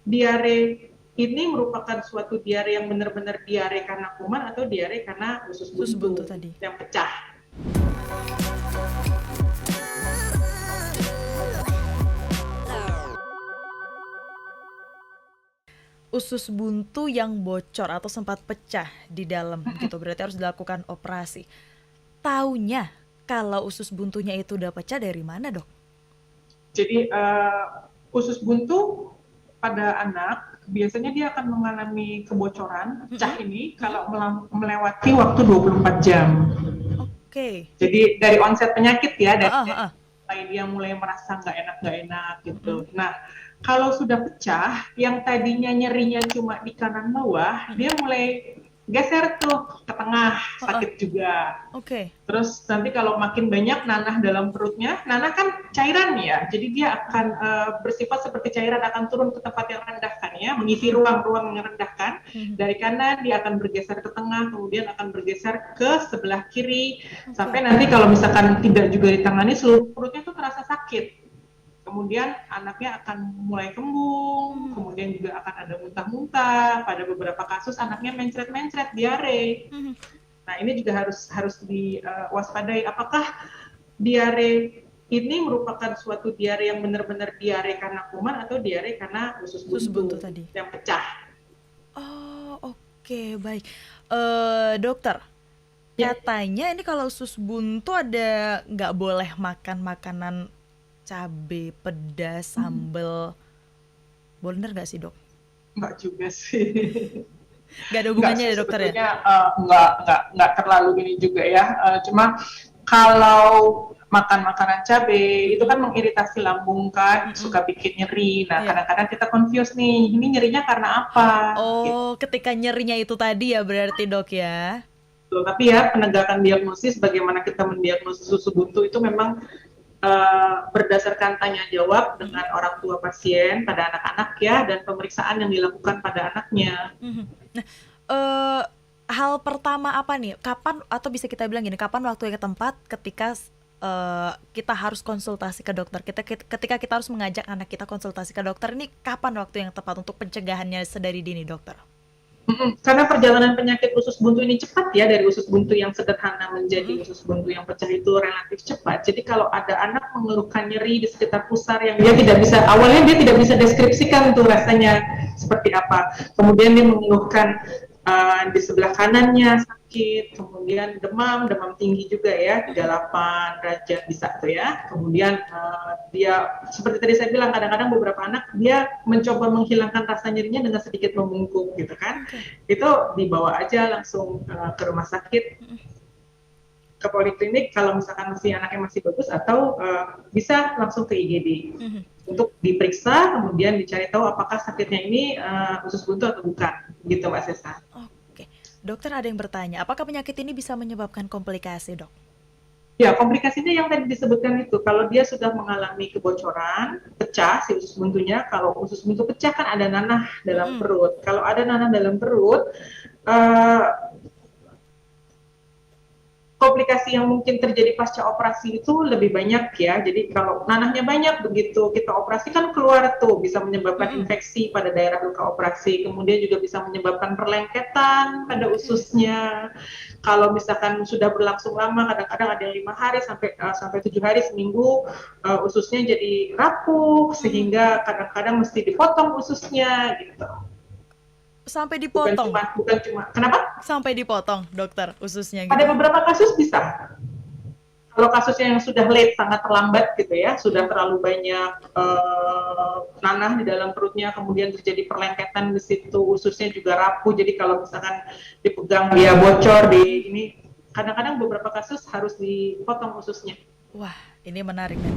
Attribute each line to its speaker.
Speaker 1: diare ini merupakan suatu diare yang benar-benar diare karena kuman atau diare karena usus
Speaker 2: Usus buntu
Speaker 1: buntu
Speaker 2: tadi.
Speaker 1: yang pecah.
Speaker 2: Usus buntu yang bocor atau sempat pecah di dalam gitu, berarti harus dilakukan operasi. Taunya kalau usus buntunya itu udah pecah dari mana, Dok?
Speaker 1: Jadi usus buntu pada anak biasanya dia akan mengalami kebocoran pecah
Speaker 2: Mm-mm,
Speaker 1: ini
Speaker 2: mm-mm.
Speaker 1: kalau melewati waktu 24 jam.
Speaker 2: Oke.
Speaker 1: Jadi dari onset penyakit ya,
Speaker 2: Ah,
Speaker 1: dari
Speaker 2: ah, ah, ah.
Speaker 1: dia mulai merasa nggak enak
Speaker 2: Mm-mm,
Speaker 1: gitu. Nah, kalau sudah pecah, yang tadinya nyerinya cuma di kanan bawah,
Speaker 2: mm-mm.
Speaker 1: dia mulai geser tuh ke tengah,
Speaker 2: Ah, ah.
Speaker 1: sakit juga.
Speaker 2: Oke.
Speaker 1: Terus nanti kalau makin banyak nanah dalam perutnya, nanah kan cairan ya, jadi dia akan bersifat seperti cairan, akan turun ke tempat yang rendah kan ya, mengisi
Speaker 2: Mm-mm,
Speaker 1: ruang-ruang yang rendah kan.
Speaker 2: mm-mm.
Speaker 1: Dari kanan dia akan bergeser ke tengah, kemudian akan bergeser ke sebelah kiri,
Speaker 2: Oke.
Speaker 1: sampai nanti kalau misalkan tidak juga ditangani, seluruh perutnya tuh terasa sakit. Kemudian anaknya akan mulai kembung,
Speaker 2: Mhm,
Speaker 1: kemudian juga akan ada muntah-muntah, pada beberapa kasus anaknya mencret-mencret, diare.
Speaker 2: mhm.
Speaker 1: Nah, ini juga harus diwaspadai. Apakah diare ini merupakan suatu diare yang benar-benar diare karena kuman atau diare karena usus
Speaker 2: Usus buntu
Speaker 1: buntu
Speaker 2: tadi.
Speaker 1: yang pecah?
Speaker 2: Oh, oke, baik. Dokter,
Speaker 1: Ya,
Speaker 2: katanya ini kalau usus buntu ada nggak boleh makan makanan cabe, pedas, sambel. Bener nggak sih, Dok?
Speaker 1: enggak juga sih.
Speaker 2: Nggak ada
Speaker 1: Enggak
Speaker 2: hubungannya
Speaker 1: sih
Speaker 2: ya, dokter ya?
Speaker 1: sebetulnya, enggak terlalu gini juga ya. Cuma kalau makan makanan cabai itu
Speaker 2: Mm-mm,
Speaker 1: kan mengiritasi lambung kan,
Speaker 2: mm-mm.
Speaker 1: suka bikin nyeri. Nah,
Speaker 2: Iya.
Speaker 1: kadang-kadang kita confuse nih, ini nyerinya karena apa gitu.
Speaker 2: Oh, ketika nyerinya itu tadi ya berarti, Dok ya?
Speaker 1: Tapi ya penegakan diagnosis, bagaimana kita mendiagnosis susu buntu itu memang berdasarkan tanya jawab
Speaker 2: Mm-mm,
Speaker 1: dengan orang tua pasien pada anak-anak ya, dan pemeriksaan yang dilakukan pada anaknya.
Speaker 2: mhm. Nah, eh hal pertama apa nih? Kapan atau bisa kita bilang gini, kapan waktu yang tepat ketika kita harus konsultasi ke dokter? Ketika kita harus mengajak anak kita konsultasi ke dokter, ini kapan waktu yang tepat untuk pencegahannya sedari dini, dokter?
Speaker 1: Karena perjalanan penyakit usus buntu ini cepat ya, dari usus buntu yang sederhana menjadi
Speaker 2: Mm-mm.
Speaker 1: usus buntu yang pecah itu relatif cepat. Jadi kalau ada anak mengeluhkan nyeri di sekitar pusar yang dia tidak bisa, awalnya dia tidak bisa deskripsikan tuh rasanya seperti apa. Kemudian dia mengeluhkan di sebelah kanannya sakit, kemudian demam, demam tinggi juga ya, 38 derajat bisa tuh ya. Kemudian dia seperti tadi saya bilang, kadang-kadang beberapa anak dia mencoba menghilangkan rasa nyerinya dengan sedikit membungkuk gitu kan.
Speaker 2: Oke.
Speaker 1: Itu dibawa aja langsung ke rumah sakit, ke poliklinik kalau misalkan masih anaknya masih bagus, atau bisa langsung ke IGD
Speaker 2: Mhm.
Speaker 1: untuk diperiksa, kemudian dicari tahu apakah sakitnya ini usus buntu atau bukan gitu Mbak Sesa.
Speaker 2: Oke. Dokter ada yang bertanya, apakah penyakit ini bisa menyebabkan komplikasi, Dok?
Speaker 1: Ya, komplikasinya yang tadi disebutkan itu, kalau dia sudah mengalami kebocoran, pecah si usus buntunya, kalau usus buntu pecah kan ada nanah dalam
Speaker 2: Mm-mm.
Speaker 1: perut. Kalau ada nanah dalam perut, eh, komplikasi yang mungkin terjadi pasca operasi itu lebih banyak ya. Jadi kalau nanahnya banyak, begitu kita operasi kan keluar tuh, bisa menyebabkan
Speaker 2: Mm-mm.
Speaker 1: infeksi pada daerah luka operasi, kemudian juga bisa menyebabkan perlengketan pada
Speaker 2: Oke.
Speaker 1: ususnya. Kalau misalkan sudah berlangsung lama, kadang-kadang ada yang 5 hari sampai 7 hari, seminggu, ususnya jadi rapuh,
Speaker 2: Mhm.
Speaker 1: sehingga kadang-kadang mesti dipotong ususnya gitu.
Speaker 2: Sampai
Speaker 1: Bukan
Speaker 2: dipotong.
Speaker 1: cuma bukan cuma kenapa?
Speaker 2: Sampai dipotong, dokter, ususnya
Speaker 1: Pada
Speaker 2: gitu.
Speaker 1: beberapa kasus bisa. Kalau kasusnya yang sudah late, sangat terlambat gitu ya, sudah
Speaker 2: Mm-mm.
Speaker 1: terlalu banyak nanah di dalam perutnya, kemudian terjadi perlengketan di situ, ususnya juga rapuh, jadi kalau misalkan dipegang dia bocor
Speaker 2: Mm-mm.
Speaker 1: di ini, kadang-kadang beberapa kasus harus dipotong ususnya.
Speaker 2: Wah, ini menarik nih.